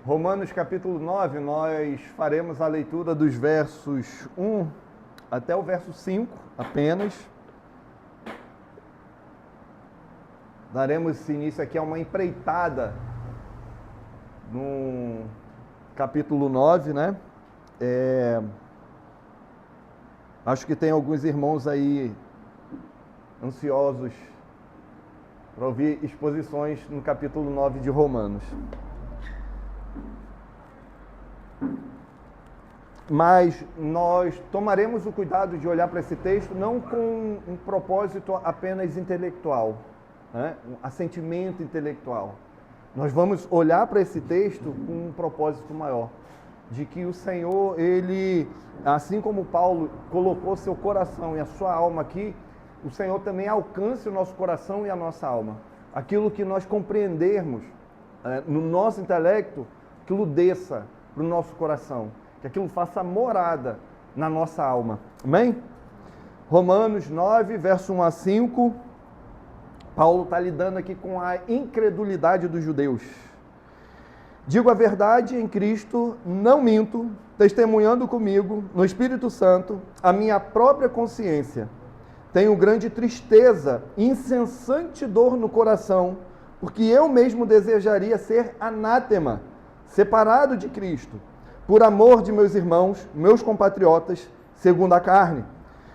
Romanos capítulo 9, nós faremos a leitura dos versos 1 até o verso 5 apenas. Daremos início aqui a uma empreitada no capítulo 9, né? Acho que tem alguns irmãos aí ansiosos para ouvir exposições no capítulo 9 de Romanos. Mas nós tomaremos o cuidado de olhar para esse texto não com um propósito apenas intelectual, né? Um assentimento intelectual. Nós vamos olhar para esse texto com um propósito maior, de que o Senhor, Ele, assim como Paulo colocou seu coração e a sua alma aqui, o Senhor também alcance o nosso coração e a nossa alma. Aquilo que nós compreendermos no nosso intelecto, aquilo desça para o nosso coração, que aquilo faça morada na nossa alma. Amém? Romanos 9, verso 1 a 5, Paulo está lidando aqui com a incredulidade dos judeus. Digo a verdade em Cristo, não minto, testemunhando comigo, no Espírito Santo, a minha própria consciência. Tenho grande tristeza, incessante dor no coração, porque eu mesmo desejaria ser anátema, separado de Cristo, por amor de meus irmãos, meus compatriotas, segundo a carne.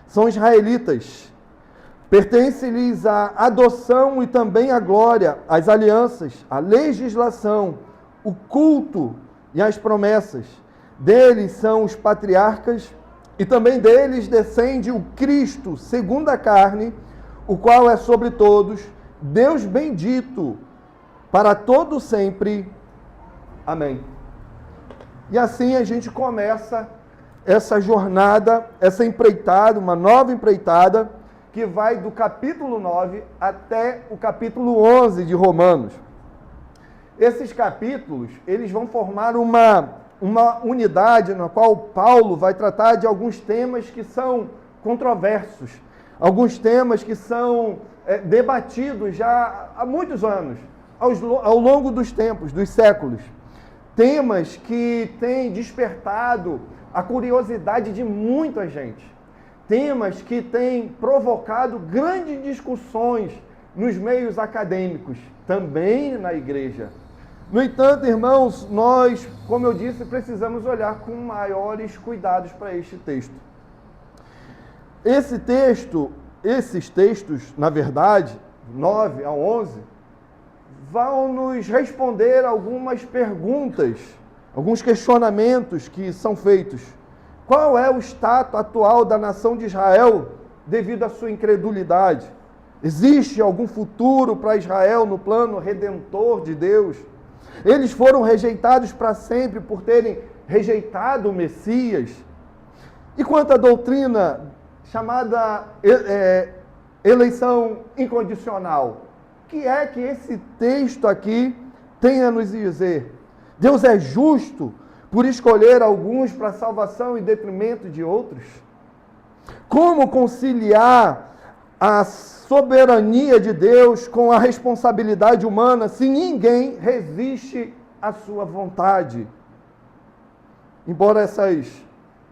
São israelitas. Pertence-lhes a adoção e também a glória, as alianças, a legislação, o culto e as promessas. Deles são os patriarcas, e também deles descende o Cristo, segundo a carne, o qual é sobre todos, Deus bendito, para todo sempre. Amém. E assim a gente começa essa jornada, essa empreitada, uma nova empreitada, que vai do capítulo 9 até o capítulo 11 de Romanos. Esses capítulos, eles vão formar uma unidade na qual Paulo vai tratar de alguns temas que são controversos, alguns temas que são debatidos já há muitos anos, ao longo dos tempos, dos séculos. Temas que têm despertado a curiosidade de muita gente. Temas que têm provocado grandes discussões nos meios acadêmicos, também na igreja. No entanto, irmãos, nós, como eu disse, precisamos olhar com maiores cuidados para este texto. Esses textos, na verdade, 9 a 11, vão nos responder algumas perguntas, alguns questionamentos que são feitos. Qual é o status atual da nação de Israel devido à sua incredulidade? Existe algum futuro para Israel no plano redentor de Deus? Eles foram rejeitados para sempre por terem rejeitado o Messias? E quanto à doutrina chamada eleição incondicional? O que é que esse texto aqui tem a nos dizer? Deus é justo por escolher alguns para salvação em detrimento de outros? Como conciliar a soberania de Deus com a responsabilidade humana se ninguém resiste à sua vontade? Embora essas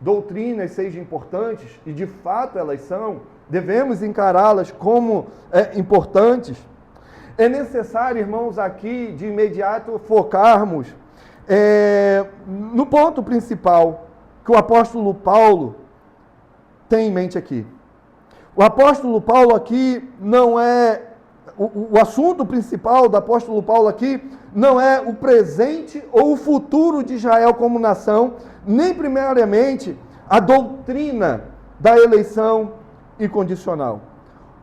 doutrinas sejam importantes, e de fato elas são, devemos encará-las como importantes. É necessário, irmãos, aqui de imediato focarmos no ponto principal que o apóstolo Paulo tem em mente aqui. O apóstolo Paulo aqui não é... O assunto principal do apóstolo Paulo aqui não é o presente ou o futuro de Israel como nação, nem primariamente a doutrina da eleição incondicional.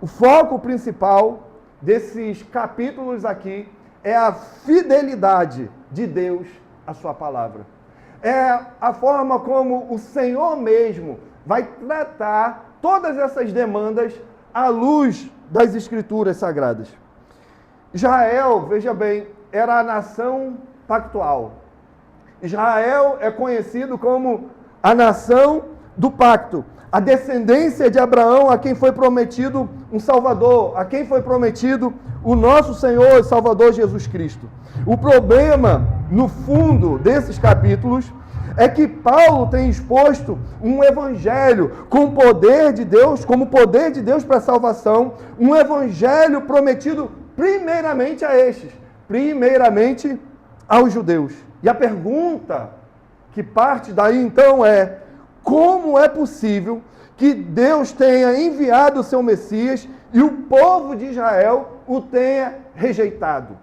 O foco principal desses capítulos aqui é a fidelidade de Deus à sua palavra. É a forma como o Senhor mesmo vai tratar todas essas demandas à luz das Escrituras Sagradas. Israel, veja bem, era a nação pactual. Israel é conhecido como a nação do pacto, a descendência de Abraão, a quem foi prometido um Salvador, a quem foi prometido o nosso Senhor e Salvador Jesus Cristo. O problema no fundo desses capítulos, é que Paulo tem exposto um evangelho com o poder de Deus, como poder de Deus para a salvação, um evangelho prometido primeiramente a estes, primeiramente aos judeus. E a pergunta que parte daí então é: como é possível que Deus tenha enviado o seu Messias e o povo de Israel o tenha rejeitado?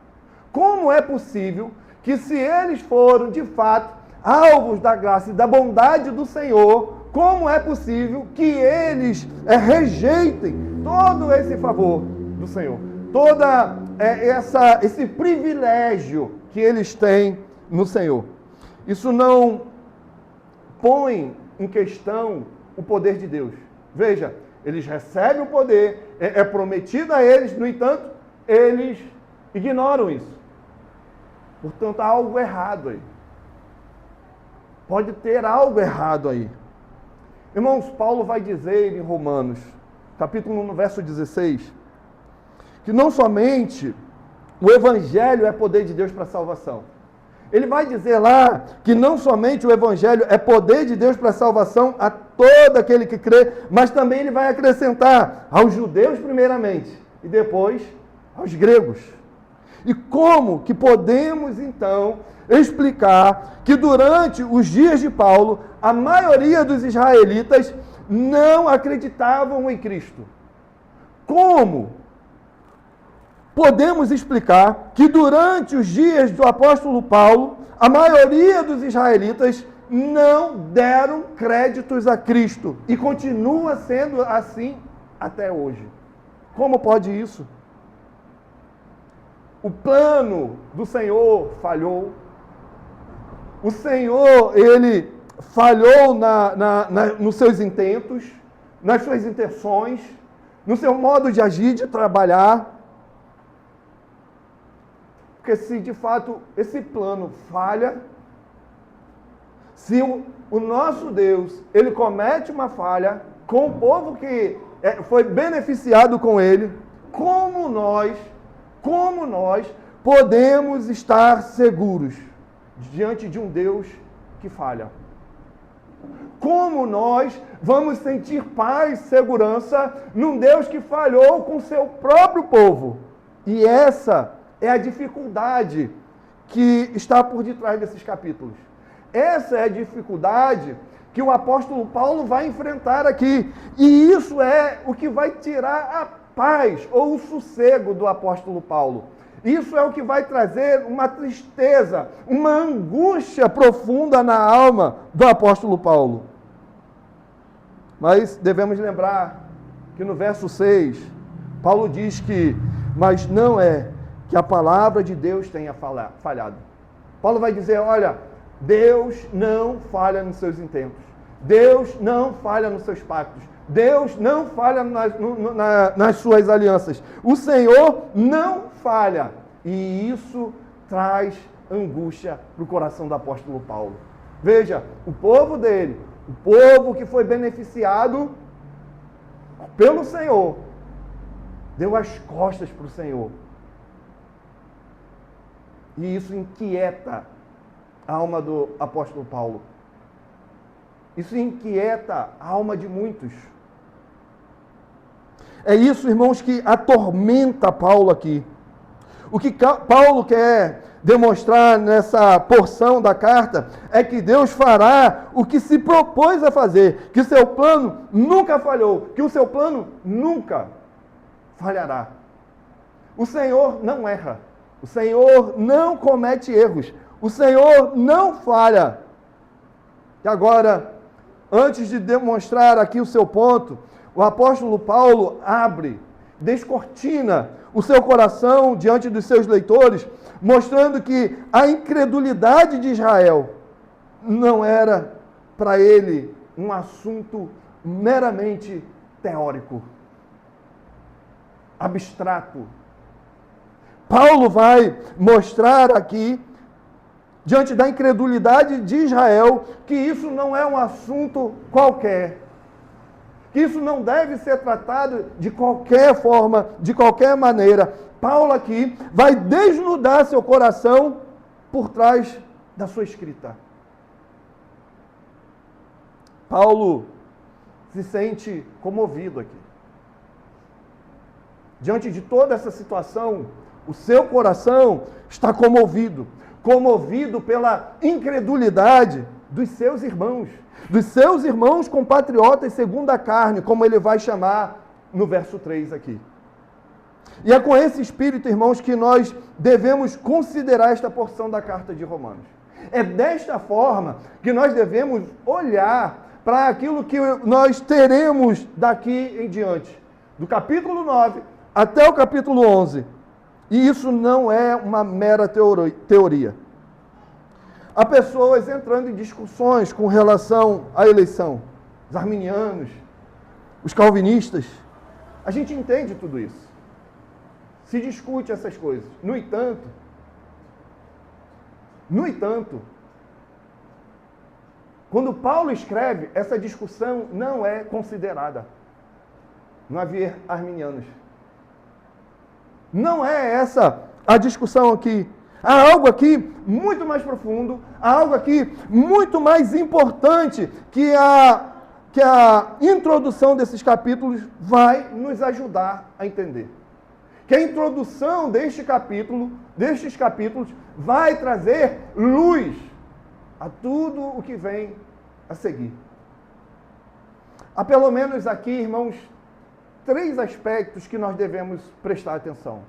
Como é possível que, se eles foram de fato alvos da graça e da bondade do Senhor, como é possível que eles rejeitem todo esse favor do Senhor? Toda esse privilégio que eles têm no Senhor. Isso não põe em questão o poder de Deus. Veja, eles recebem o poder, é prometido a eles, no entanto, eles ignoram isso. Portanto, há algo errado aí. Pode ter algo errado aí. Irmãos, Paulo vai dizer em Romanos, capítulo 1, verso 16, que não somente o Evangelho é poder de Deus para a salvação. Ele vai dizer lá que não somente o Evangelho é poder de Deus para a salvação a todo aquele que crê, mas também ele vai acrescentar aos judeus primeiramente e depois aos gregos. E como que podemos então explicar que durante os dias de Paulo, a maioria dos israelitas não acreditavam em Cristo? Como podemos explicar que durante os dias do apóstolo Paulo, a maioria dos israelitas não deram créditos a Cristo e continua sendo assim até hoje? Como pode isso? O plano do Senhor falhou. O Senhor, ele falhou nos seus intentos, nas suas intenções, no seu modo de agir, de trabalhar. Porque se de fato esse plano falha, se o nosso Deus, ele comete uma falha com o povo que foi beneficiado com ele, como nós podemos estar seguros diante de um Deus que falha? Como nós vamos sentir paz, segurança num Deus que falhou com seu próprio povo? E essa é a dificuldade que está por detrás desses capítulos. Essa é a dificuldade que o apóstolo Paulo vai enfrentar aqui. E isso é o que vai tirar a paz ou o sossego do apóstolo Paulo. Isso é o que vai trazer uma tristeza, uma angústia profunda na alma do apóstolo Paulo. Mas devemos lembrar que no verso 6, Paulo diz que, mas não é que a palavra de Deus tenha falhado. Paulo vai dizer, olha, Deus não falha nos seus intentos. Deus não falha nos seus pactos. Deus não falha nas suas alianças. O Senhor não falha. E isso traz angústia para o coração do apóstolo Paulo. Veja, o povo dele, o povo que foi beneficiado pelo Senhor, deu as costas para o Senhor. E isso inquieta a alma do apóstolo Paulo. Isso inquieta a alma de muitos. É isso, irmãos, que atormenta Paulo aqui. O que Paulo quer demonstrar nessa porção da carta é que Deus fará o que se propôs a fazer, que o seu plano nunca falhou, que o seu plano nunca falhará. O Senhor não erra, o Senhor não comete erros, o Senhor não falha. E agora, antes de demonstrar aqui o seu ponto, o apóstolo Paulo descortina o seu coração diante dos seus leitores, mostrando que a incredulidade de Israel não era para ele um assunto meramente teórico, abstrato. Paulo vai mostrar aqui, diante da incredulidade de Israel, que isso não é um assunto qualquer. Que isso não deve ser tratado de qualquer forma, de qualquer maneira. Paulo aqui vai desnudar seu coração por trás da sua escrita. Paulo se sente comovido aqui. Diante de toda essa situação, o seu coração está comovido pela incredulidade dos seus irmãos compatriotas segundo a carne, como ele vai chamar no verso 3 aqui. E é com esse espírito, irmãos, que nós devemos considerar esta porção da carta de Romanos. É desta forma que nós devemos olhar para aquilo que nós teremos daqui em diante, do capítulo 9 até o capítulo 11. E isso não é uma mera teoria. Há pessoas entrando em discussões com relação à eleição. Os arminianos, os calvinistas. A gente entende tudo isso. Se discute essas coisas. No entanto, quando Paulo escreve, essa discussão não é considerada. Não havia arminianos. Não é essa a discussão aqui. Há algo aqui muito mais profundo, há algo aqui muito mais importante que a introdução desses capítulos vai nos ajudar a entender. Que a introdução destes capítulos, vai trazer luz a tudo o que vem a seguir. Há pelo menos aqui, irmãos, 3 aspectos que nós devemos prestar atenção.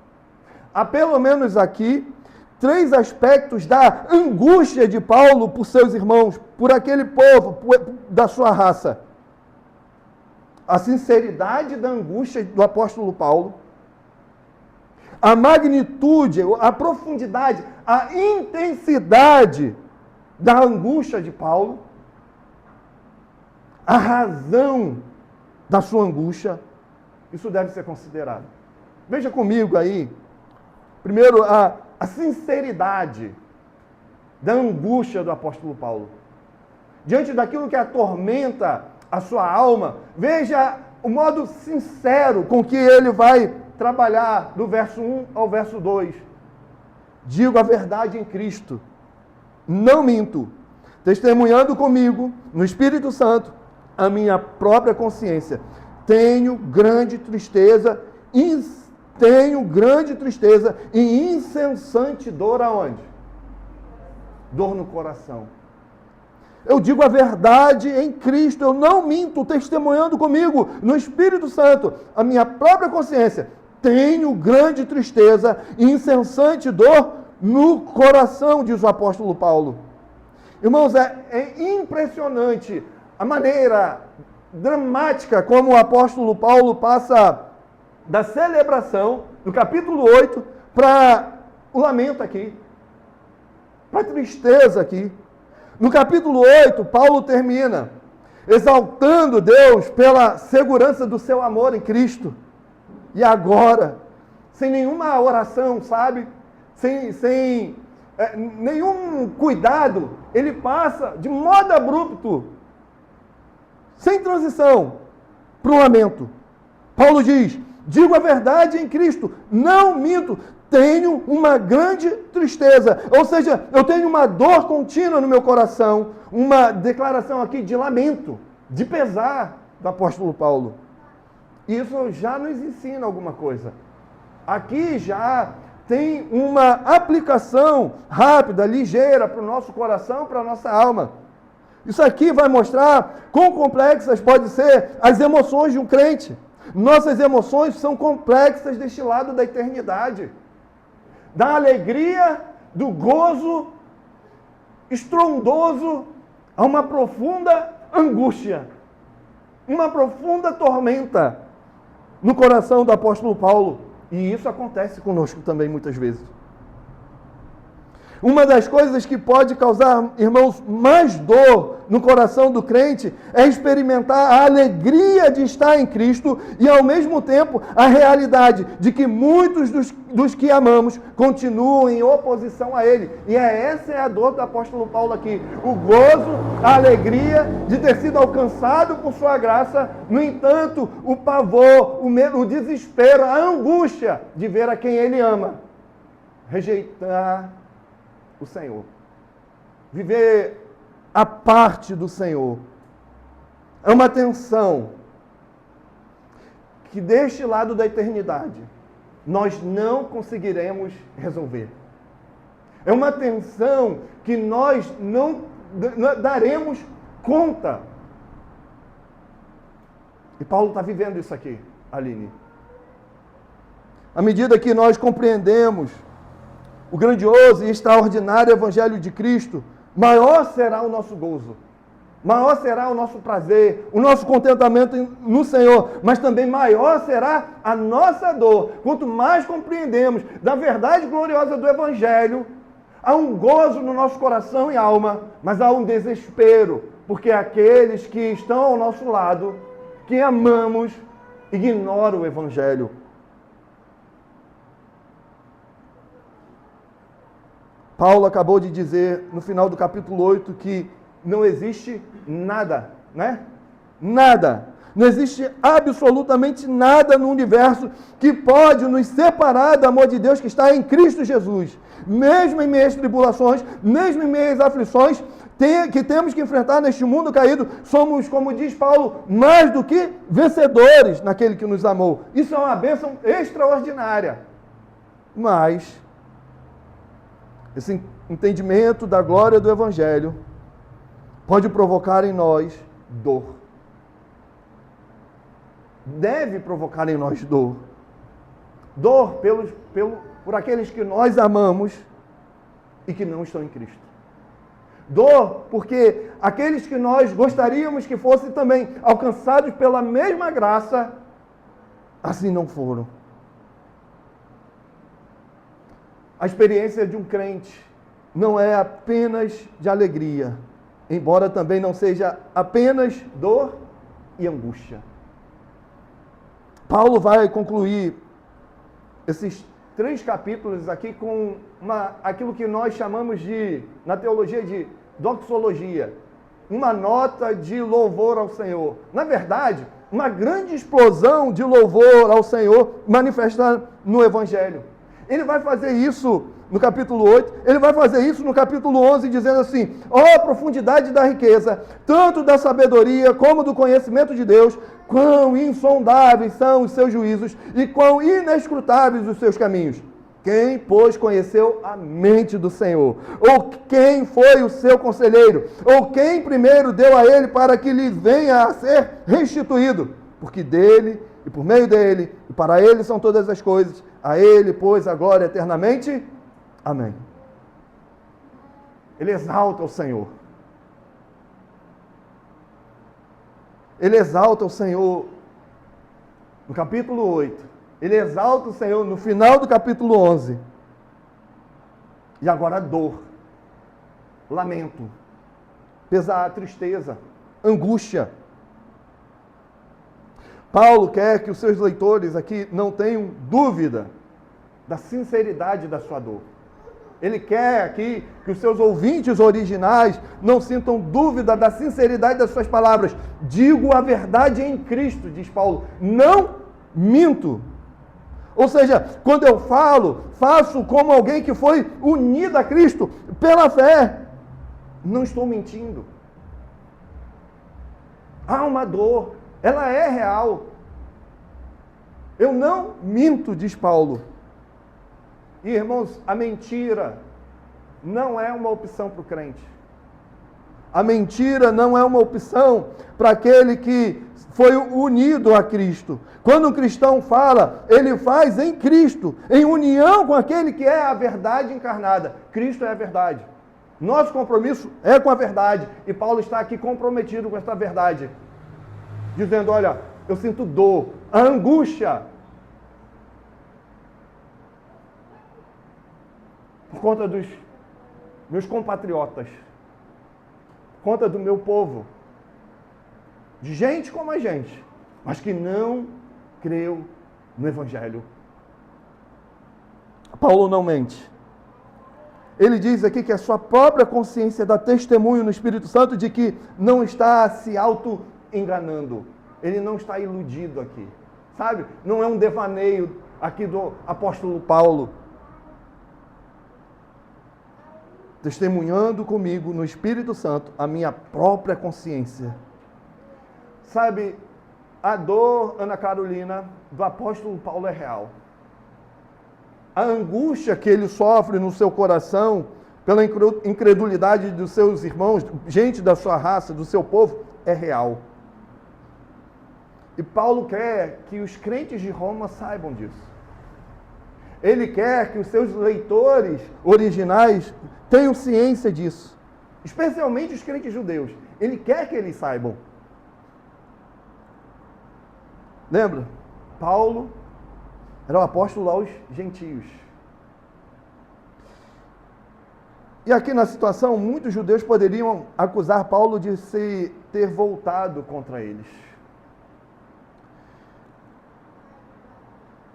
Há pelo menos aqui 3 aspectos da angústia de Paulo por seus irmãos, por aquele povo, da sua raça. A sinceridade da angústia do apóstolo Paulo, a magnitude, a profundidade, a intensidade da angústia de Paulo, a razão da sua angústia, isso deve ser considerado. Veja comigo aí, primeiro, a sinceridade da angústia do apóstolo Paulo. Diante daquilo que atormenta a sua alma, veja o modo sincero com que ele vai trabalhar do verso 1 ao verso 2. Digo a verdade em Cristo, não minto, testemunhando comigo, no Espírito Santo, a minha própria consciência. Tenho grande tristeza e incessante dor aonde? Dor no coração. Eu digo a verdade em Cristo, eu não minto, testemunhando comigo, no Espírito Santo, a minha própria consciência. Tenho grande tristeza e incessante dor no coração, diz o apóstolo Paulo. Irmãos, é impressionante a maneira dramática como o apóstolo Paulo passa da celebração, do capítulo 8, para o lamento aqui, para a tristeza aqui. No capítulo 8, Paulo termina exaltando Deus pela segurança do seu amor em Cristo. E agora, sem nenhuma oração, sabe? Sem nenhum cuidado, ele passa de modo abrupto, sem transição, para o lamento. Paulo diz: digo a verdade em Cristo, não minto, tenho uma grande tristeza. Ou seja, eu tenho uma dor contínua no meu coração, uma declaração aqui de lamento, de pesar do apóstolo Paulo. Isso já nos ensina alguma coisa. Aqui já tem uma aplicação rápida, ligeira para o nosso coração, para a nossa alma. Isso aqui vai mostrar quão complexas podem ser as emoções de um crente. Nossas emoções são complexas deste lado da eternidade. Da alegria, do gozo estrondoso, a uma profunda angústia, uma profunda tormenta no coração do apóstolo Paulo. E isso acontece conosco também muitas vezes. Uma das coisas que pode causar, irmãos, mais dor no coração do crente é experimentar a alegria de estar em Cristo e, ao mesmo tempo, a realidade de que muitos dos que amamos continuam em oposição a Ele. E essa é a dor do apóstolo Paulo aqui. O gozo, a alegria de ter sido alcançado por sua graça, no entanto, o pavor, o medo, o desespero, a angústia de ver a quem Ele ama rejeitar o Senhor. Viver a parte do Senhor. É uma tensão que deste lado da eternidade nós não conseguiremos resolver. É uma tensão que nós não daremos conta. E Paulo está vivendo isso aqui, Aline. À medida que nós compreendemos o grandioso e extraordinário Evangelho de Cristo, maior será o nosso gozo, maior será o nosso prazer, o nosso contentamento no Senhor, mas também maior será a nossa dor. Quanto mais compreendemos da verdade gloriosa do Evangelho, há um gozo no nosso coração e alma, mas há um desespero, porque aqueles que estão ao nosso lado, que amamos, ignoram o Evangelho. Paulo acabou de dizer no final do capítulo 8 que não existe nada, né? Nada. Não existe absolutamente nada no universo que pode nos separar do amor de Deus que está em Cristo Jesus. Mesmo em meias tribulações, mesmo em meias aflições que temos que enfrentar neste mundo caído, somos, como diz Paulo, mais do que vencedores naquele que nos amou. Isso é uma bênção extraordinária. Mas esse entendimento da glória do Evangelho pode provocar em nós dor. Deve provocar em nós dor. Dor por aqueles que nós amamos e que não estão em Cristo. Dor porque aqueles que nós gostaríamos que fossem também alcançados pela mesma graça, assim não foram. A experiência de um crente não é apenas de alegria, embora também não seja apenas dor e angústia. Paulo vai concluir esses 3 capítulos aqui com aquilo que nós chamamos de, na teologia, de doxologia, uma nota de louvor ao Senhor. Na verdade, uma grande explosão de louvor ao Senhor manifestada no Evangelho. Ele vai fazer isso no capítulo 8, ele vai fazer isso no capítulo 11, dizendo assim: ó profundidade da riqueza, tanto da sabedoria como do conhecimento de Deus, quão insondáveis são os seus juízos e quão inescrutáveis os seus caminhos. Quem, pois, conheceu a mente do Senhor? Ou quem foi o seu conselheiro? Ou quem primeiro deu a ele para que lhe venha a ser restituído? Porque dele, e por meio dele, e para ele são todas as coisas. A ele, pois, a glória eternamente. Amém. Ele exalta o Senhor. Ele exalta o Senhor no capítulo 8. Ele exalta o Senhor no final do capítulo 11. E agora dor, lamento, pesar, tristeza, angústia. Paulo quer que os seus leitores aqui não tenham dúvida da sinceridade da sua dor. Ele quer aqui que os seus ouvintes originais não sintam dúvida da sinceridade das suas palavras. Digo a verdade em Cristo, diz Paulo, não minto. Ou seja, quando eu falo, faço como alguém que foi unido a Cristo pela fé. Não estou mentindo. Há uma dor, ela é real. Eu não minto, diz Paulo. E, irmãos, a mentira não é uma opção para o crente. A mentira não é uma opção para aquele que foi unido a Cristo. Quando um cristão fala, ele faz em Cristo, em união com aquele que é a verdade encarnada. Cristo é a verdade. Nosso compromisso é com a verdade. E Paulo está aqui comprometido com esta verdade. Dizendo, olha, eu sinto dor, a angústia. Por conta dos meus compatriotas. Por conta do meu povo. De gente como a gente. Mas que não creu no Evangelho. Paulo não mente. Ele diz aqui que a sua própria consciência dá testemunho no Espírito Santo de que não está se auto-enganando. Ele não está iludido aqui. Sabe? Não é um devaneio aqui do apóstolo Paulo. testemunhando comigo no Espírito Santo a minha própria consciência. Sabe, a dor, Ana Carolina, do apóstolo Paulo é real. A angústia que ele sofre no seu coração pela incredulidade dos seus irmãos, gente da sua raça, do seu povo, é real. E Paulo quer que os crentes de Roma saibam disso. Ele quer que os seus leitores originais tenham ciência disso. Especialmente os crentes judeus. Ele quer que eles saibam. Lembra? Paulo era o apóstolo aos gentios. E aqui na situação, muitos judeus poderiam acusar Paulo de se ter voltado contra eles.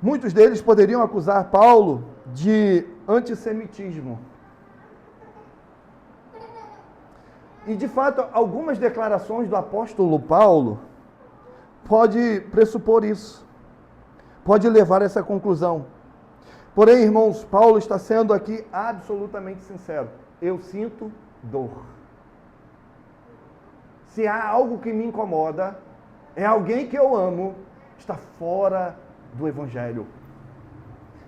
Muitos deles poderiam acusar Paulo de antissemitismo. E, de fato, algumas declarações do apóstolo Paulo pode pressupor isso. Pode levar a essa conclusão. Porém, irmãos, Paulo está sendo aqui absolutamente sincero. Eu sinto dor. Se há algo que me incomoda, é alguém que eu amo, está fora do Evangelho.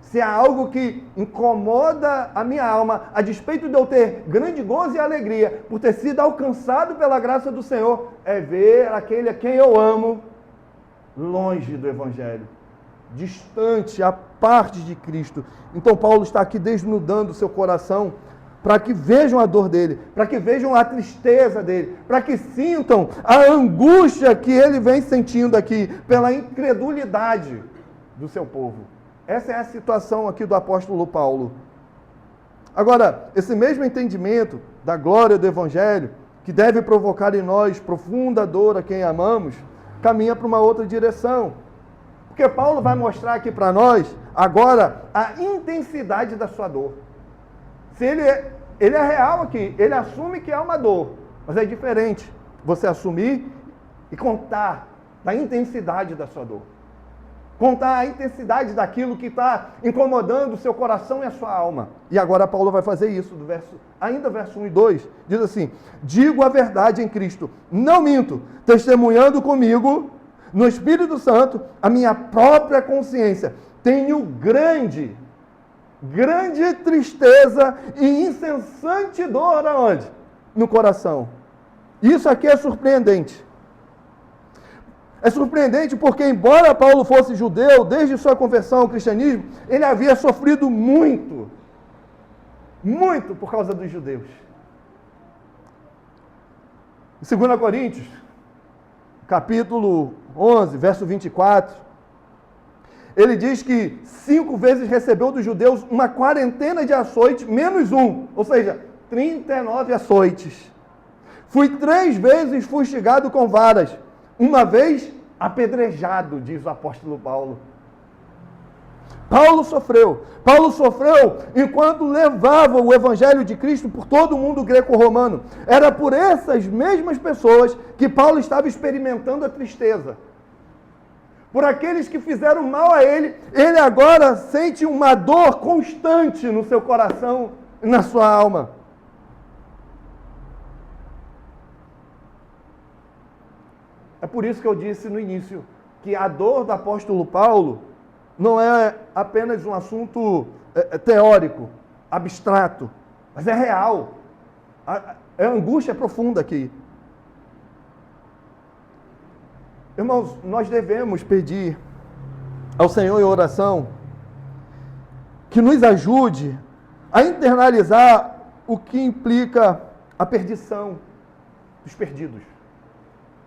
Se há algo que incomoda a minha alma, a despeito de eu ter grande gozo e alegria por ter sido alcançado pela graça do Senhor, é ver aquele a quem eu amo longe do Evangelho, distante, à parte de Cristo. Então Paulo está aqui desnudando o seu coração para que vejam a dor dele, para que vejam a tristeza dele, para que sintam a angústia que ele vem sentindo aqui pela incredulidade do seu povo. Essa é a situação aqui do apóstolo Paulo. Agora, esse mesmo entendimento da glória do Evangelho, que deve provocar em nós profunda dor a quem amamos, caminha para uma outra direção. Porque Paulo vai mostrar aqui para nós, agora, a intensidade da sua dor. Se ele é real aqui, ele assume que é uma dor, mas é diferente você assumir e contar da intensidade da sua dor. Contar a intensidade daquilo que está incomodando o seu coração e a sua alma. E agora Paulo vai fazer isso, verso 1 e 2, diz assim: digo a verdade em Cristo, não minto, testemunhando comigo no Espírito Santo a minha própria consciência. Tenho grande tristeza e incessante dor aonde? No coração. Isso aqui é surpreendente. É surpreendente porque, embora Paulo fosse judeu, desde sua conversão ao cristianismo, ele havia sofrido muito por causa dos judeus. Em 2 Coríntios, capítulo 11, verso 24, ele diz que 5 vezes recebeu dos judeus uma quarentena de açoites, menos um, ou seja, 39 açoites. Fui 3 vezes fustigado com varas, uma vez apedrejado, diz o apóstolo Paulo. Paulo sofreu enquanto levava o evangelho de Cristo por todo o mundo greco-romano. Era por essas mesmas pessoas que Paulo estava experimentando a tristeza. Por aqueles que fizeram mal a ele, ele agora sente uma dor constante no seu coração e na sua alma. É por isso que eu disse no início que a dor do apóstolo Paulo não é apenas um assunto teórico, abstrato, mas é real. A angústia é profunda aqui. Irmãos, nós devemos pedir ao Senhor em oração que nos ajude a internalizar o que implica a perdição dos perdidos.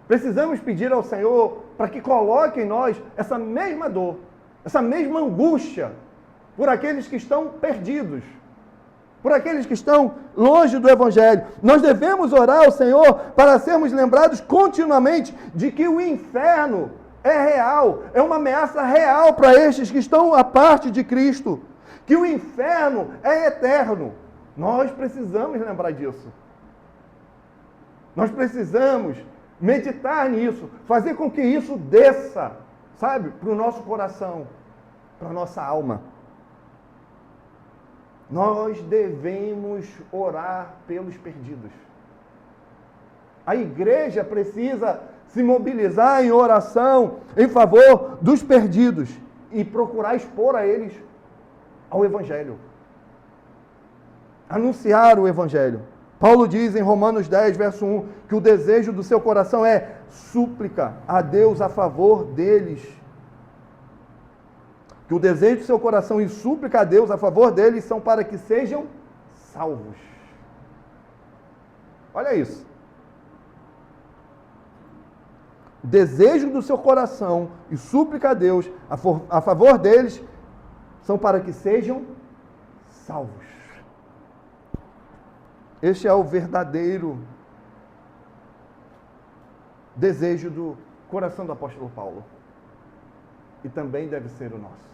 Precisamos pedir ao Senhor para que coloque em nós essa mesma dor, essa mesma angústia por aqueles que estão perdidos, por aqueles que estão longe do Evangelho. Nós devemos orar ao Senhor para sermos lembrados continuamente de que o inferno é real, é uma ameaça real para estes que estão à parte de Cristo, que o inferno é eterno. Nós precisamos lembrar disso. Nós precisamos meditar nisso, fazer com que isso desça, sabe, para o nosso coração, para a nossa alma. Nós devemos orar pelos perdidos. A igreja precisa se mobilizar em oração em favor dos perdidos e procurar expor a eles ao Evangelho. Anunciar o Evangelho. Paulo diz em Romanos 10, verso 1, que o desejo do seu coração é súplica a Deus a favor deles. Que o desejo do seu coração e súplica a Deus a favor deles são para que sejam salvos. Olha isso. O desejo do seu coração e súplica a Deus a favor deles são para que sejam salvos. Este é o verdadeiro desejo do coração do apóstolo Paulo. E também deve ser o nosso.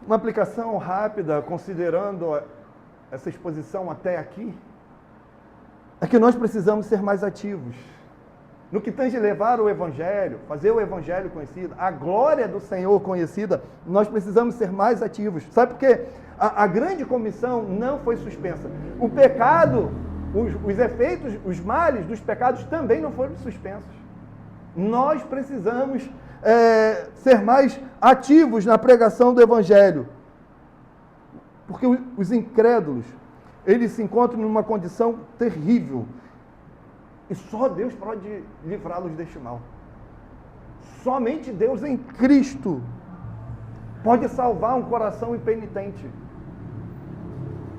Uma aplicação rápida, considerando essa exposição até aqui, é que nós precisamos ser mais ativos. No que tange levar o Evangelho, fazer o Evangelho conhecido, a glória do Senhor conhecida, nós precisamos ser mais ativos. Sabe por quê? A grande comissão não foi suspensa. O pecado, os efeitos, os males dos pecados também não foram suspensos. Nós precisamos ser mais ativos na pregação do Evangelho. Porque os incrédulos, eles se encontram numa condição terrível. E só Deus pode livrá-los deste mal. Somente Deus em Cristo pode salvar um coração impenitente,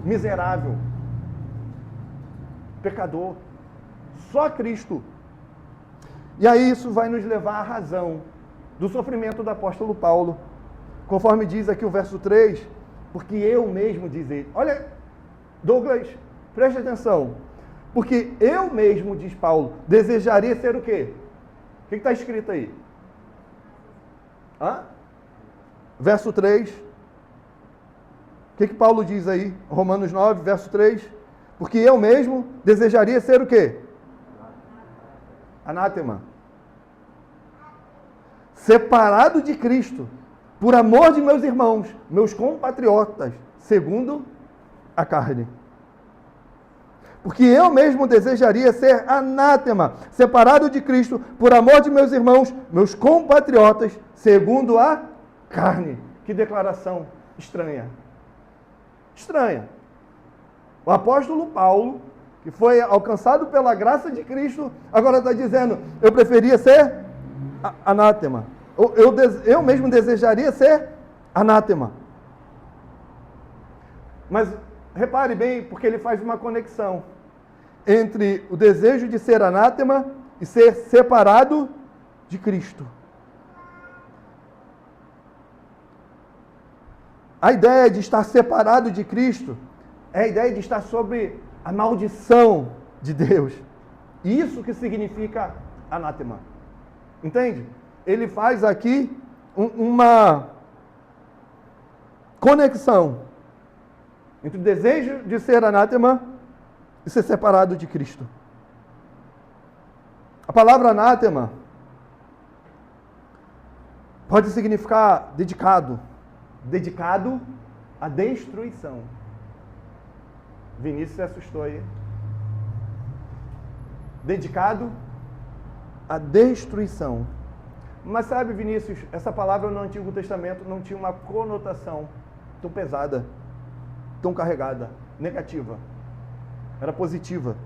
miserável, pecador. Só Cristo. E aí isso vai nos levar à razão do sofrimento do apóstolo Paulo. Conforme diz aqui o verso 3, porque eu mesmo, diz ele. Olha, Douglas, preste atenção. Porque eu mesmo, diz Paulo, desejaria ser o quê? O que está escrito aí? Verso 3. O que Paulo diz aí? Romanos 9, verso 3. Porque eu mesmo desejaria ser o quê? Anátema. Separado de Cristo, por amor de meus irmãos, meus compatriotas, segundo a carne. Porque eu mesmo desejaria ser anátema, separado de Cristo, por amor de meus irmãos, meus compatriotas, segundo a carne. Que declaração estranha. Estranha. O apóstolo Paulo, que foi alcançado pela graça de Cristo, agora está dizendo, eu preferia ser anátema. Eu mesmo desejaria ser anátema. Mas repare bem, porque ele faz uma conexão entre o desejo de ser anátema e ser separado de Cristo. A ideia de estar separado de Cristo é a ideia de estar sob a maldição de Deus. Isso que significa anátema. Entende? Ele faz aqui uma conexão entre o desejo de ser anátema e ser separado de Cristo. A palavra anátema pode significar dedicado à destruição. Vinícius se assustou aí. Dedicado à destruição. Mas sabe, Vinícius, essa palavra no Antigo Testamento não tinha uma conotação tão pesada, tão carregada, negativa. Era positiva.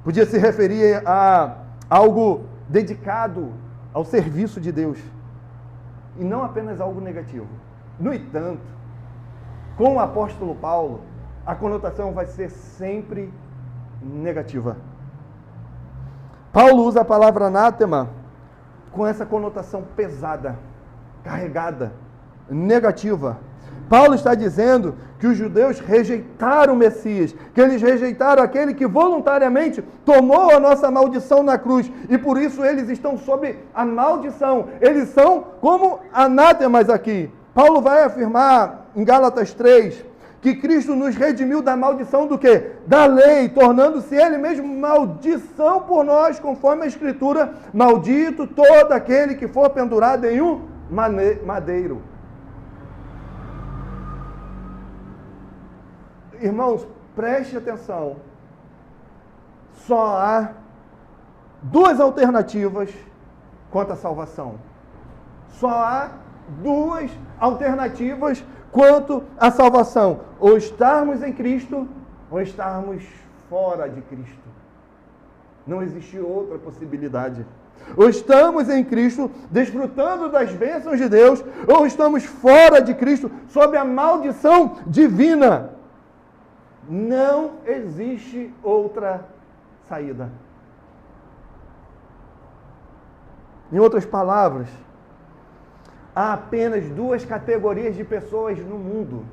Podia se referir a algo dedicado ao serviço de Deus. E não apenas algo negativo. No entanto, com o apóstolo Paulo, a conotação vai ser sempre negativa. Paulo usa a palavra anátema com essa conotação pesada, carregada, negativa. Paulo está dizendo que os judeus rejeitaram o Messias, que eles rejeitaram aquele que voluntariamente tomou a nossa maldição na cruz, e por isso eles estão sob a maldição. Eles são como anátemas aqui. Paulo vai afirmar em Gálatas 3 que Cristo nos redimiu da maldição do quê? Da lei, tornando-se Ele mesmo maldição por nós, conforme a Escritura, maldito todo aquele que for pendurado em um madeiro. Irmãos, preste atenção. Só há duas alternativas quanto à salvação. Só há duas alternativas quanto à salvação. Ou estarmos em Cristo, ou estarmos fora de Cristo. Não existe outra possibilidade. Ou estamos em Cristo, desfrutando das bênçãos de Deus, ou estamos fora de Cristo, sob a maldição divina. Não existe outra saída. Em outras palavras, há apenas duas categorias de pessoas no mundo.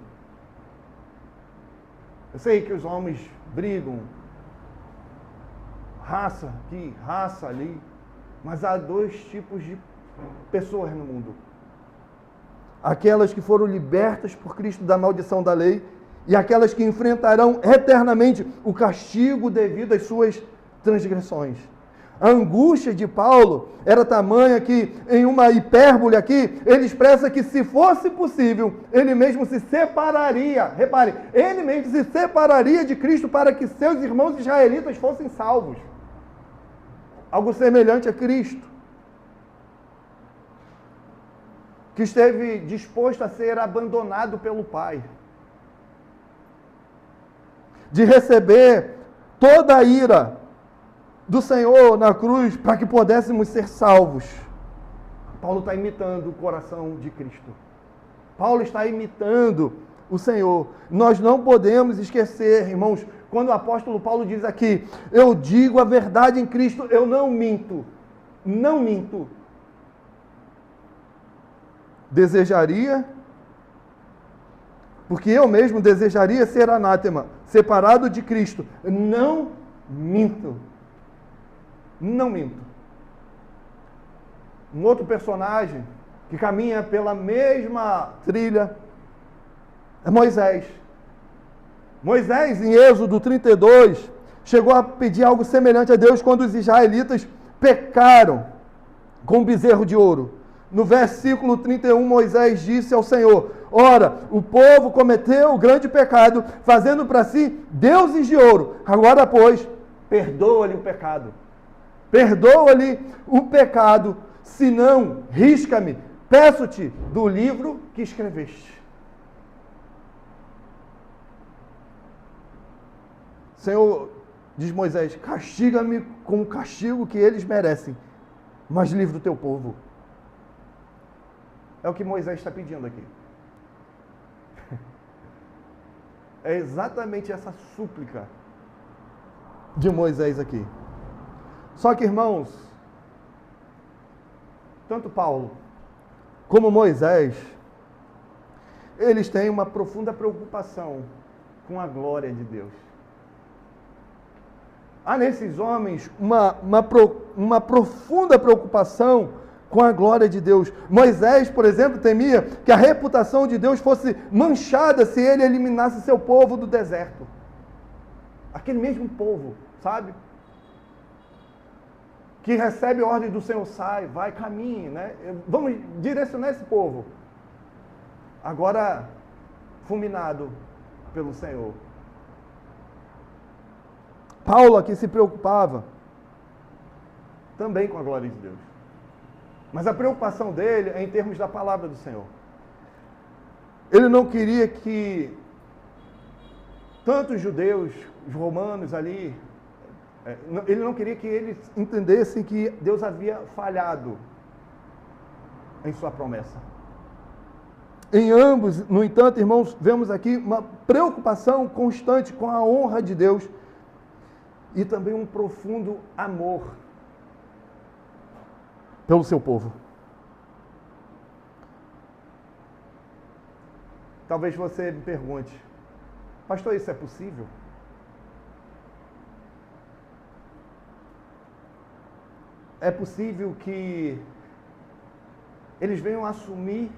Eu sei que os homens brigam, raça aqui, raça ali, mas há dois tipos de pessoas no mundo. Aquelas que foram libertas por Cristo da maldição da lei e aquelas que enfrentarão eternamente o castigo devido às suas transgressões. A angústia de Paulo era tamanha que, em uma hipérbole aqui, ele expressa que, se fosse possível, ele mesmo se separaria, repare, ele mesmo se separaria de Cristo para que seus irmãos israelitas fossem salvos. Algo semelhante a Cristo, que esteve disposto a ser abandonado pelo Pai, de receber toda a ira do Senhor na cruz para que pudéssemos ser salvos. Paulo está imitando o coração de Cristo. Paulo está imitando o Senhor. Nós não podemos esquecer, irmãos, quando o apóstolo Paulo diz aqui: eu digo a verdade em Cristo, eu não minto. Não minto. Desejaria, porque eu mesmo desejaria ser anátema, separado de Cristo. Não minto. Não minto. Um outro personagem que caminha pela mesma trilha é Moisés. Moisés, em Êxodo 32, chegou a pedir algo semelhante a Deus quando os israelitas pecaram com um bezerro de ouro. No versículo 31, Moisés disse ao Senhor: ora, o povo cometeu o grande pecado, fazendo para si deuses de ouro. Agora, pois, perdoa-lhe o pecado. Perdoa-lhe o pecado, senão risca-me, peço-te, do livro que escreveste. Senhor, diz Moisés, castiga-me com o castigo que eles merecem, mas livra o teu povo. É o que Moisés está pedindo aqui. É exatamente essa súplica de Moisés aqui. Só que, irmãos, tanto Paulo como Moisés, eles têm uma profunda preocupação com a glória de Deus. Há nesses homens uma profunda preocupação com a glória de Deus. Moisés, por exemplo, temia que a reputação de Deus fosse manchada se ele eliminasse seu povo do deserto. Aquele mesmo povo, sabe? Que recebe ordem do Senhor, sai, vai, caminhe, né? Vamos direcionar esse povo. Agora, fulminado pelo Senhor. Paulo aqui se preocupava também com a glória de Deus. Mas a preocupação dele é em termos da palavra do Senhor. Ele não queria que tanto os judeus, os romanos ali, ele não queria que eles entendessem que Deus havia falhado em sua promessa. Em ambos, no entanto, irmãos, vemos aqui uma preocupação constante com a honra de Deus e também um profundo amor pelo seu povo. Talvez você me pergunte, pastor, isso é possível? É possível que eles venham assumir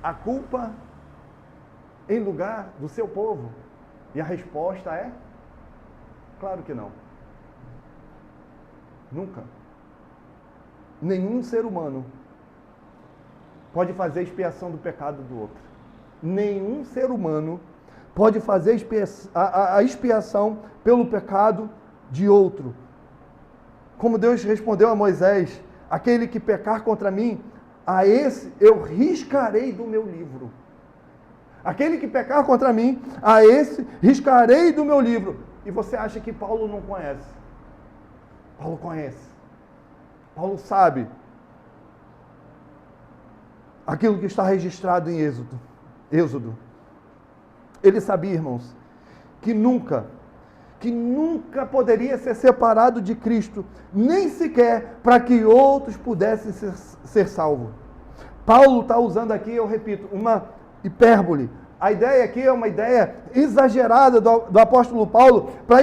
a culpa em lugar do seu povo? E a resposta é: claro que não. Nunca. Nenhum ser humano pode fazer expiação do pecado do outro. Nenhum ser humano pode fazer a expiação pelo pecado de outro. Como Deus respondeu a Moisés: aquele que pecar contra mim, a esse eu riscarei do meu livro. Aquele que pecar contra mim, a esse riscarei do meu livro. E você acha que Paulo não conhece? Paulo conhece. Paulo sabe aquilo que está registrado em Êxodo. Ele sabia, irmãos, que nunca poderia ser separado de Cristo, nem sequer para que outros pudessem ser salvos. Paulo está usando aqui, eu repito, uma hipérbole. A ideia aqui é uma ideia exagerada do apóstolo Paulo para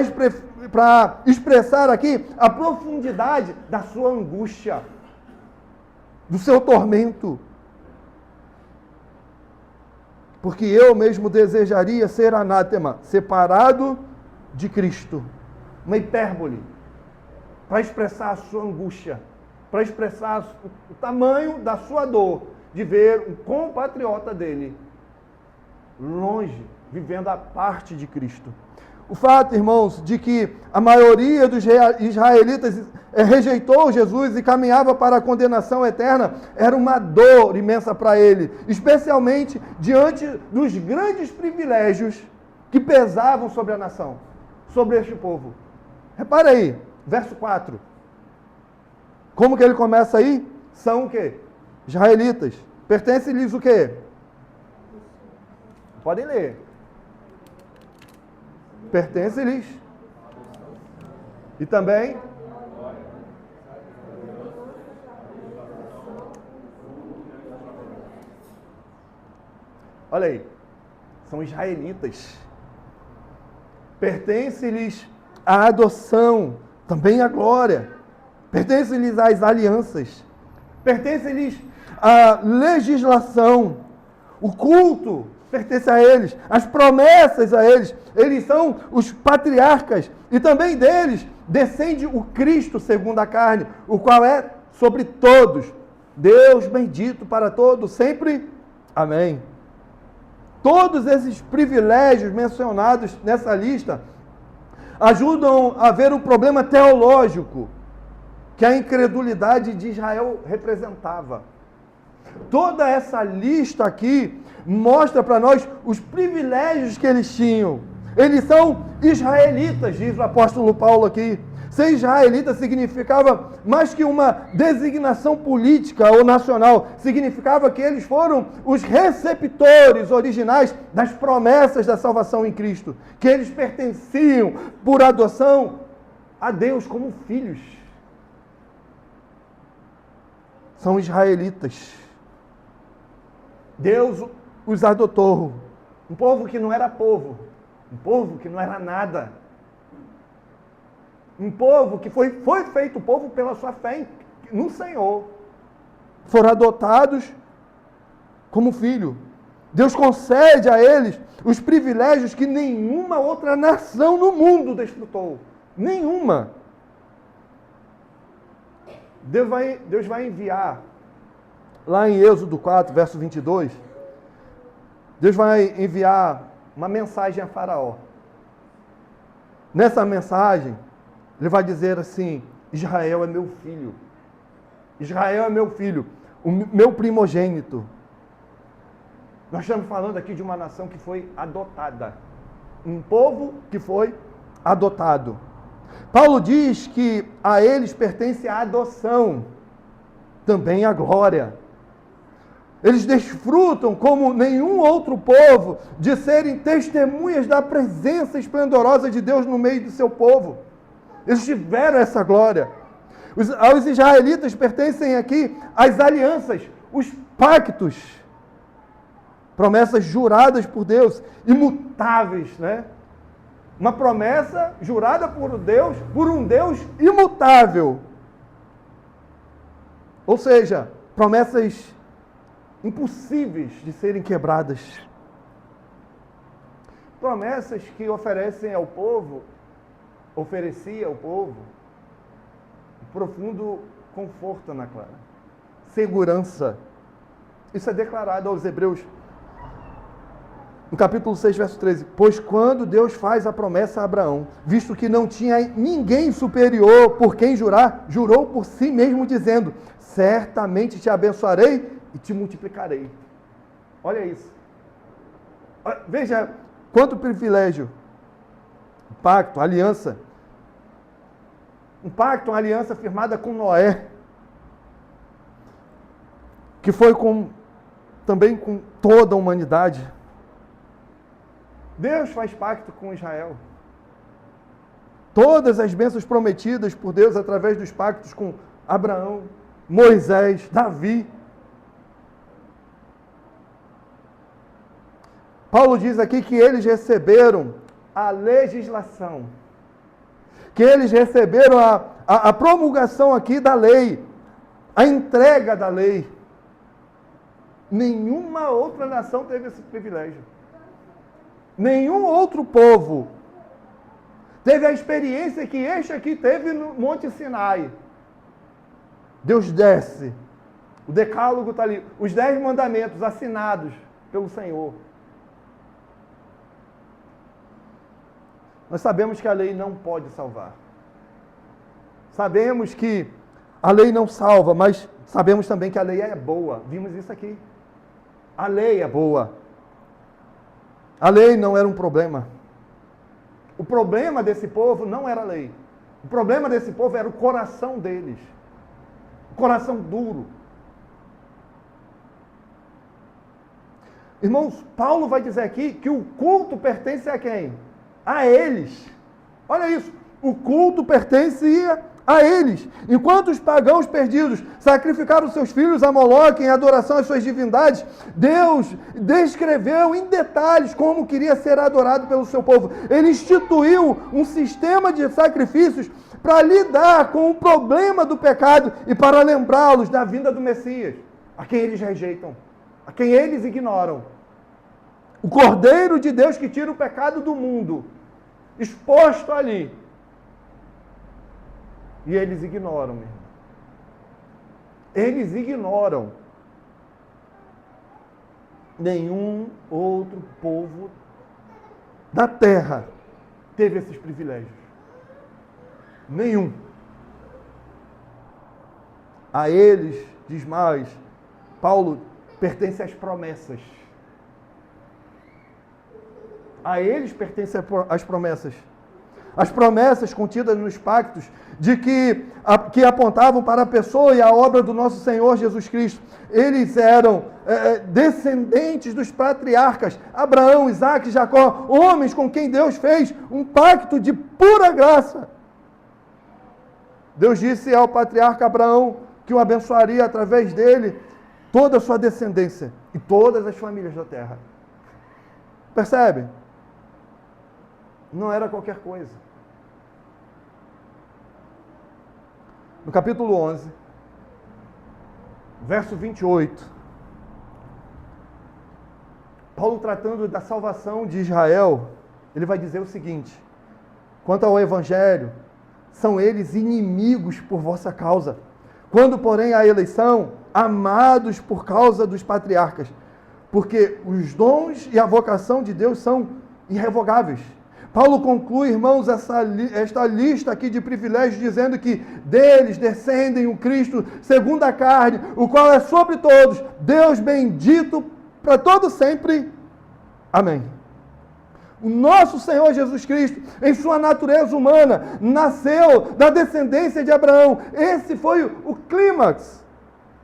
expressar aqui a profundidade da sua angústia, do seu tormento. Porque eu mesmo desejaria ser anátema, separado de Cristo. Uma hipérbole para expressar a sua angústia, para expressar o tamanho da sua dor de ver um compatriota dele longe, vivendo a parte de Cristo. O fato, irmãos, de que a maioria dos israelitas rejeitou Jesus e caminhava para a condenação eterna, era uma dor imensa para ele, especialmente diante dos grandes privilégios que pesavam sobre a nação, sobre este povo. Repara aí, verso 4. Como que ele começa aí? São o quê? Israelitas. Pertence-lhes o quê? Podem ler. Pertence-lhes. E também olha aí, são israelitas. Pertence-lhes a adoção, também a glória. Pertence-lhes às alianças. Pertence-lhes a legislação. O culto pertence a eles, as promessas a eles. Eles são os patriarcas e também deles descende o Cristo segundo a carne, o qual é sobre todos. Deus bendito para todos, sempre. Amém. Todos esses privilégios mencionados nessa lista ajudam a ver o problema teológico que a incredulidade de Israel representava. Toda essa lista aqui mostra para nós os privilégios que eles tinham. Eles são israelitas, diz o apóstolo Paulo aqui. Ser israelita significava mais que uma designação política ou nacional. Significava que eles foram os receptores originais das promessas da salvação em Cristo. Que eles pertenciam, por adoção, a Deus como filhos. São israelitas. Deus os adotou. Um povo que não era povo. Um povo que não era nada. Um povo que foi feito povo pela sua fé no Senhor. Foram adotados como filho. Deus concede a eles os privilégios que nenhuma outra nação no mundo desfrutou. Nenhuma. Deus vai enviar, lá em Êxodo 4, verso 22, Deus vai enviar uma mensagem a Faraó. Nessa mensagem, ele vai dizer assim: Israel é meu filho. Israel é meu filho, o meu primogênito. Nós estamos falando aqui de uma nação que foi adotada. Um povo que foi adotado. Paulo diz que a eles pertence a adoção, também a glória. Eles desfrutam, como nenhum outro povo, de serem testemunhas da presença esplendorosa de Deus no meio do seu povo. Eles tiveram essa glória. Aos israelitas pertencem aqui as alianças, os pactos, promessas juradas por Deus, imutáveis, né? Uma promessa jurada por um Deus imutável. Ou seja, promessas impossíveis de serem quebradas. Promessas que oferecia ao povo um profundo conforto na clara. Segurança. Isso é declarado aos Hebreus No capítulo 6, verso 13. Pois quando Deus faz a promessa a Abraão, visto que não tinha ninguém superior por quem jurar, jurou por si mesmo, dizendo: certamente te abençoarei e te multiplicarei. Olha isso. Veja quanto privilégio. Pacto, aliança. Um pacto, uma aliança firmada com Noé, que foi também com toda a humanidade. Deus faz pacto com Israel. Todas as bênçãos prometidas por Deus através dos pactos com Abraão, Moisés, Davi. Paulo diz aqui que eles receberam a legislação, que eles receberam a promulgação aqui da lei, a entrega da lei. Nenhuma outra nação teve esse privilégio. Nenhum outro povo teve a experiência que este aqui teve no Monte Sinai. Deus desce, o decálogo está ali, os 10 mandamentos assinados pelo Senhor. Nós sabemos que a lei não pode salvar. Sabemos que a lei não salva, mas sabemos também que a lei é boa. Vimos isso aqui. A lei é boa. A lei não era um problema. O problema desse povo não era a lei. O problema desse povo era o coração deles. O coração duro. Irmãos, Paulo vai dizer aqui que o culto pertence a quem? A eles. Olha isso. O culto pertencia a eles. Enquanto os pagãos perdidos sacrificaram seus filhos a Moloque em adoração às suas divindades, Deus descreveu em detalhes como queria ser adorado pelo seu povo. Ele instituiu um sistema de sacrifícios para lidar com o problema do pecado e para lembrá-los da vinda do Messias, a quem eles rejeitam, a quem eles ignoram. O Cordeiro de Deus que tira o pecado do mundo, exposto ali. E eles ignoram, meu irmão. Eles ignoram. Nenhum outro povo da terra teve esses privilégios. Nenhum. A eles, diz mais, Paulo pertence às promessas. A eles pertencem as promessas. As promessas contidas nos pactos de que apontavam para a pessoa e a obra do nosso Senhor Jesus Cristo. Eles eram descendentes dos patriarcas, Abraão, Isaque e Jacó, homens com quem Deus fez um pacto de pura graça. Deus disse ao patriarca Abraão que o abençoaria através dele toda a sua descendência e todas as famílias da terra. Percebe? Não era qualquer coisa. No capítulo 11, verso 28, Paulo tratando da salvação de Israel, ele vai dizer o seguinte: quanto ao evangelho, são eles inimigos por vossa causa, quando porém a eleição, amados por causa dos patriarcas, porque os dons e a vocação de Deus são irrevogáveis. Paulo conclui, irmãos, esta lista aqui de privilégios, dizendo que deles descendem o Cristo segundo a carne, o qual é sobre todos, Deus bendito para todo sempre. Amém. O nosso Senhor Jesus Cristo, em sua natureza humana, nasceu da descendência de Abraão. Esse foi o clímax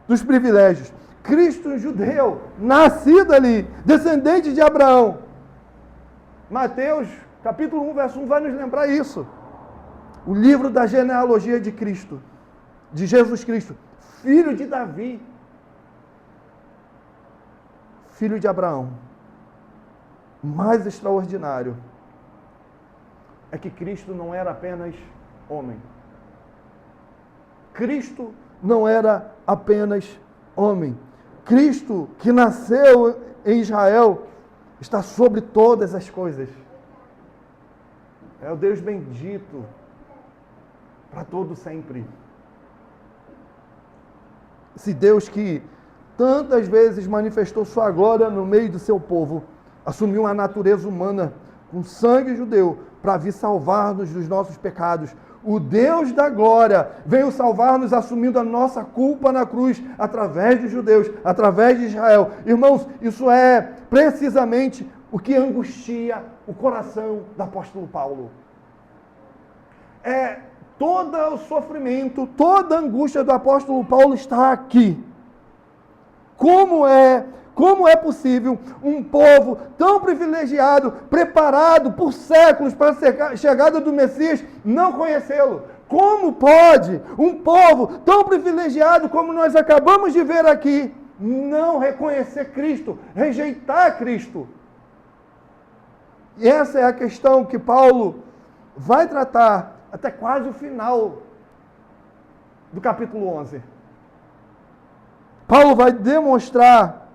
dos privilégios. Cristo judeu, nascido ali, descendente de Abraão. Mateus capítulo 1, verso 1 vai nos lembrar isso. O livro da genealogia de Cristo, de Jesus Cristo, filho de Davi, filho de Abraão. O mais extraordinário é que Cristo não era apenas homem. Cristo não era apenas homem. Cristo, que nasceu em Israel, está sobre todas as coisas. É o Deus bendito para todo sempre. Esse Deus que tantas vezes manifestou sua glória no meio do seu povo, assumiu a natureza humana com sangue judeu para vir salvar-nos dos nossos pecados. O Deus da glória veio salvar-nos assumindo a nossa culpa na cruz, através dos judeus, através de Israel. Irmãos, isso é precisamente o que angustia o coração do apóstolo Paulo. Todo o sofrimento, toda a angústia do apóstolo Paulo está aqui. Como é possível um povo tão privilegiado, preparado por séculos para a chegada do Messias, não conhecê-lo? Como pode um povo tão privilegiado como nós acabamos de ver aqui, não reconhecer Cristo, rejeitar Cristo? E essa é a questão que Paulo vai tratar até quase o final do capítulo 11. Paulo vai demonstrar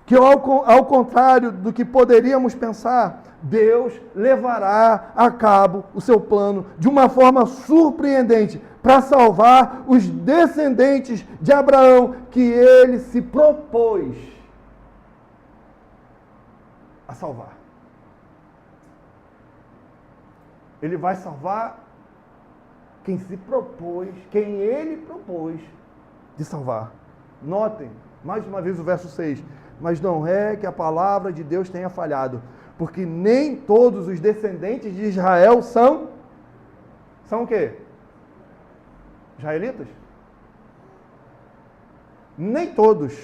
que, ao contrário do que poderíamos pensar, Deus levará a cabo o seu plano de uma forma surpreendente para salvar os descendentes de Abraão que ele se propôs a salvar. Ele vai salvar quem ele propôs de salvar. Notem, mais uma vez o verso 6. Mas não é que a palavra de Deus tenha falhado, porque nem todos os descendentes de Israel são o quê? Israelitas? Nem todos.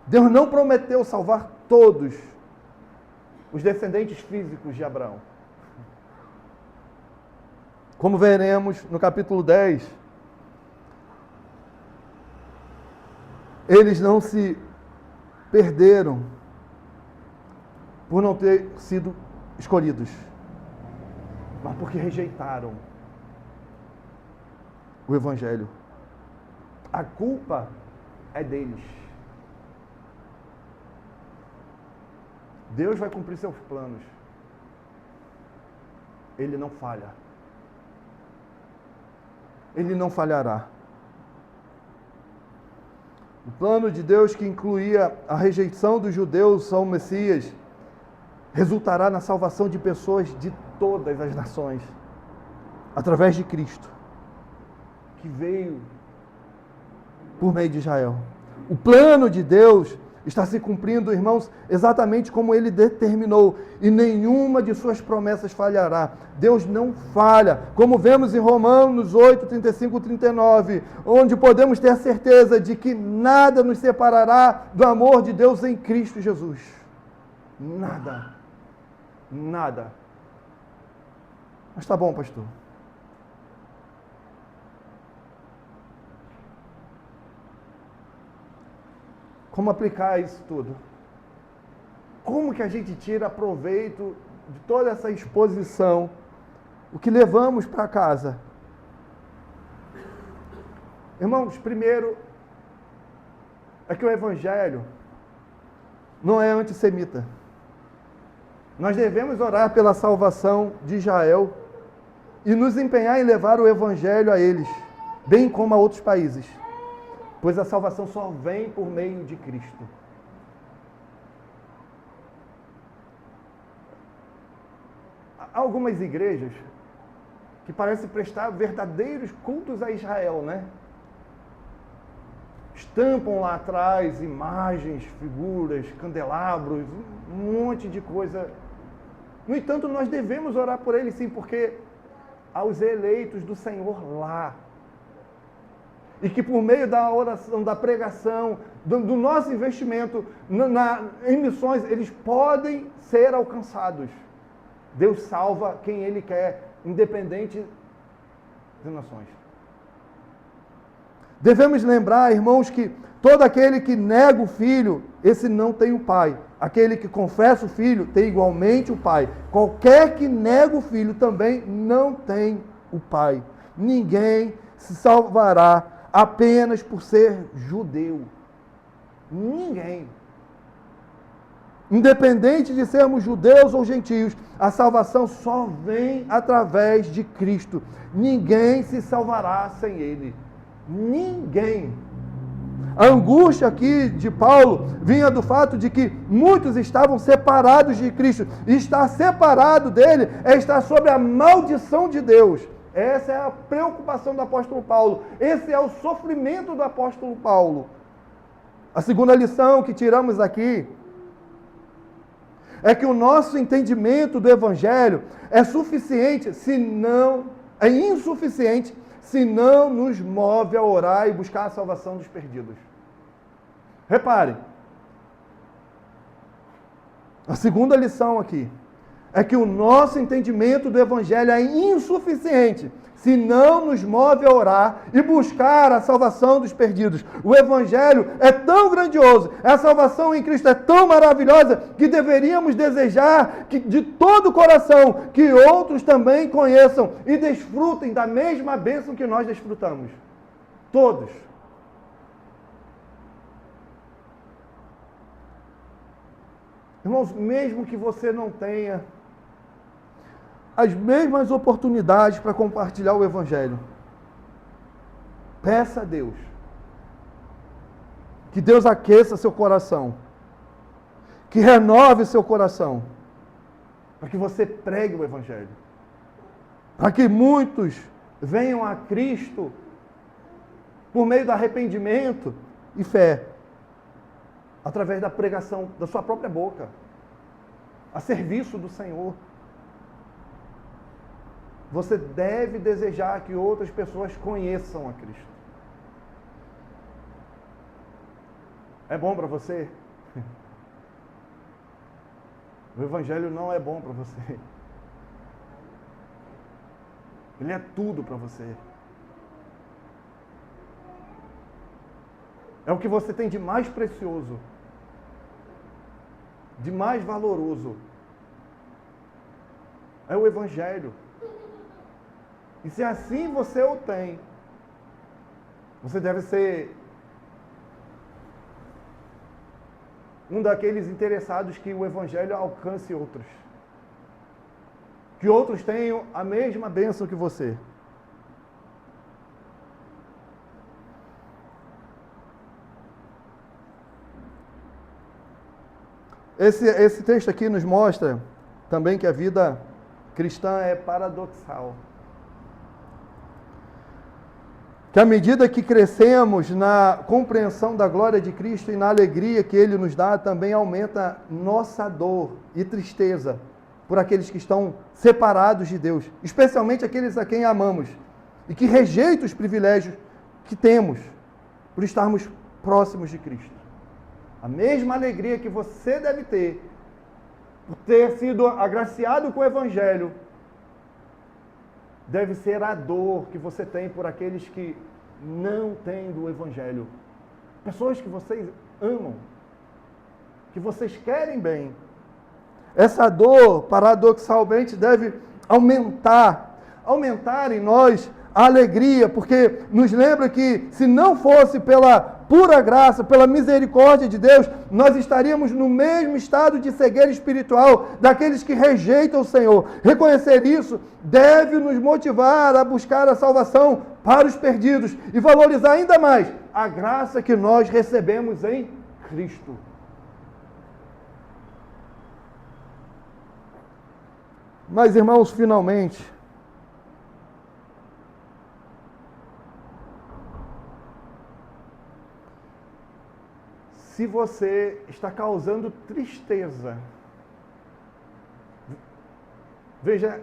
Deus não prometeu salvar todos os descendentes físicos de Abraão. Como veremos no capítulo 10, eles não se perderam por não ter sido escolhidos, mas porque rejeitaram o Evangelho. A culpa é deles. Deus vai cumprir seus planos. Ele não falha. Ele não falhará. O plano de Deus, que incluía a rejeição dos judeus ao Messias, resultará na salvação de pessoas de todas as nações, através de Cristo, que veio por meio de Israel. O plano de Deus está se cumprindo, irmãos, exatamente como Ele determinou, e nenhuma de suas promessas falhará. Deus não falha, como vemos em Romanos 8, 35 e 39, onde podemos ter a certeza de que nada nos separará do amor de Deus em Cristo Jesus. Nada. Nada. Mas tá bom, pastor. Como aplicar isso tudo? Como que a gente tira proveito de toda essa exposição? O que levamos para casa? Irmãos, primeiro, é que o Evangelho não é antissemita. Nós devemos orar pela salvação de Israel e nos empenhar em levar o Evangelho a eles, bem como a outros países. Pois a salvação só vem por meio de Cristo. Há algumas igrejas que parecem prestar verdadeiros cultos a Israel, né? Estampam lá atrás imagens, figuras, candelabros, um monte de coisa. No entanto, nós devemos orar por eles sim, porque há os eleitos do Senhor lá. E que por meio da oração, da pregação, do nosso investimento em missões, eles podem ser alcançados. Deus salva quem Ele quer, independente das nações. Devemos lembrar, irmãos, que todo aquele que nega o Filho, esse não tem o Pai. Aquele que confessa o Filho tem igualmente o Pai. Qualquer que nega o Filho também não tem o Pai. Ninguém se salvará apenas por ser judeu. Ninguém. Independente de sermos judeus ou gentios, a salvação só vem através de Cristo. Ninguém se salvará sem Ele. Ninguém. A angústia aqui de Paulo vinha do fato de que muitos estavam separados de Cristo. E estar separado dele é estar sob a maldição de Deus. Essa é a preocupação do apóstolo Paulo. Esse é o sofrimento do apóstolo Paulo. A segunda lição que tiramos aqui é que o nosso entendimento do Evangelho é insuficiente se não nos move a orar e buscar a salvação dos perdidos. Reparem, a segunda lição aqui é que o nosso entendimento do Evangelho é insuficiente se não nos move a orar e buscar a salvação dos perdidos. O Evangelho é tão grandioso, a salvação em Cristo é tão maravilhosa, que deveríamos desejar que, de todo o coração, que outros também conheçam e desfrutem da mesma bênção que nós desfrutamos. Todos. Irmãos, mesmo que você não tenha as mesmas oportunidades para compartilhar o Evangelho, peça a Deus que Deus aqueça seu coração, que renove seu coração, para que você pregue o Evangelho, para que muitos venham a Cristo por meio do arrependimento e fé, através da pregação da sua própria boca, a serviço do Senhor. Você deve desejar que outras pessoas conheçam a Cristo. É bom para você? O Evangelho não é bom para você. Ele é tudo para você. É o que você tem de mais precioso, de mais valoroso. É o Evangelho. E se assim você o tem, você deve ser um daqueles interessados que o Evangelho alcance outros. Que outros tenham a mesma bênção que você. Esse texto aqui nos mostra também que a vida cristã é paradoxal. Que à medida que crescemos na compreensão da glória de Cristo e na alegria que Ele nos dá, também aumenta nossa dor e tristeza por aqueles que estão separados de Deus, especialmente aqueles a quem amamos, e que rejeitam os privilégios que temos por estarmos próximos de Cristo. A mesma alegria que você deve ter por ter sido agraciado com o Evangelho, deve ser a dor que você tem por aqueles que não têm do Evangelho. Pessoas que vocês amam, que vocês querem bem. Essa dor, paradoxalmente, deve aumentar em nós a alegria, porque nos lembra que se não fosse pela pura graça, pela misericórdia de Deus, nós estaríamos no mesmo estado de cegueira espiritual daqueles que rejeitam o Senhor. Reconhecer isso deve nos motivar a buscar a salvação para os perdidos e valorizar ainda mais a graça que nós recebemos em Cristo. Mas, irmãos, finalmente, se você está causando tristeza, veja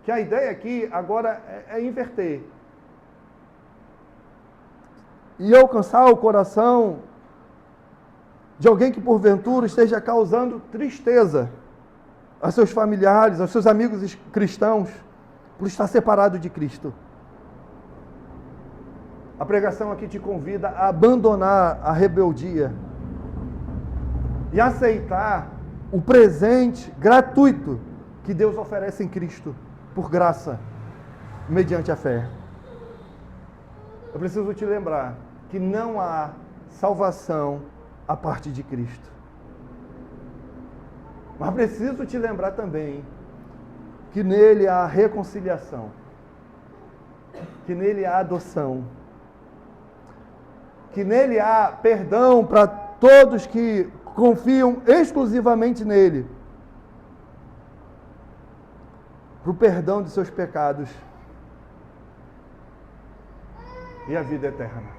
que a ideia aqui agora é inverter e alcançar o coração de alguém que porventura esteja causando tristeza a seus familiares, aos seus amigos cristãos, por estar separado de Cristo. A pregação aqui te convida a abandonar a rebeldia e aceitar o presente gratuito que Deus oferece em Cristo, por graça, mediante a fé. Eu preciso te lembrar que não há salvação a parte de Cristo. Mas preciso te lembrar também que nele há reconciliação, que nele há adoção. que nele há perdão para todos que confiam exclusivamente nele, para o perdão de seus pecados e a vida eterna.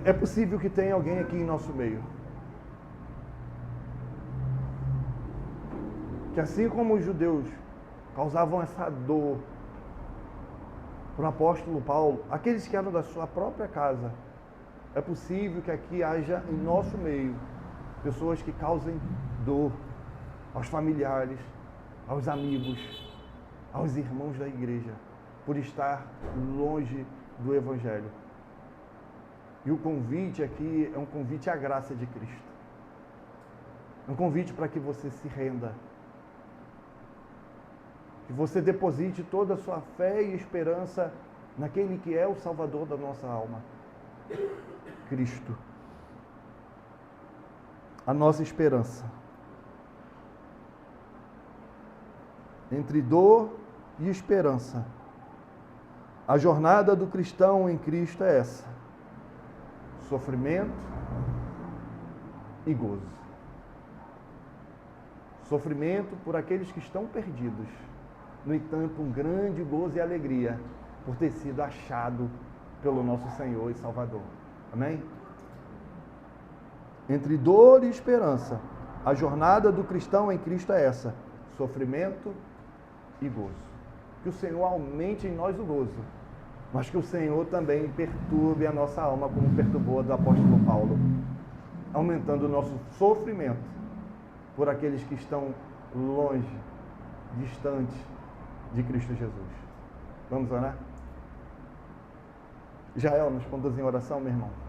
É possível que tenha alguém aqui em nosso meio que, assim como os judeus causavam essa dor para o apóstolo Paulo, aqueles que eram da sua própria casa, é possível que aqui haja em nosso meio pessoas que causem dor aos familiares, aos amigos, aos irmãos da igreja, por estar longe do Evangelho. E o convite aqui é um convite à graça de Cristo. É um convite para que você se renda. Que você deposite toda a sua fé e esperança naquele que é o Salvador da nossa alma, Cristo. A nossa esperança. Entre dor e esperança. A jornada do cristão em Cristo é essa: sofrimento e gozo. Sofrimento por aqueles que estão perdidos. No entanto, um grande gozo e alegria por ter sido achado pelo nosso Senhor e Salvador. Amém? Entre dor e esperança, a jornada do cristão em Cristo é essa: sofrimento e gozo. Que o Senhor aumente em nós o gozo, mas que o Senhor também perturbe a nossa alma, como perturbou a do apóstolo Paulo, aumentando o nosso sofrimento por aqueles que estão longe, distantes de Cristo Jesus. Vamos orar? Jael, nos conduz em oração, meu irmão.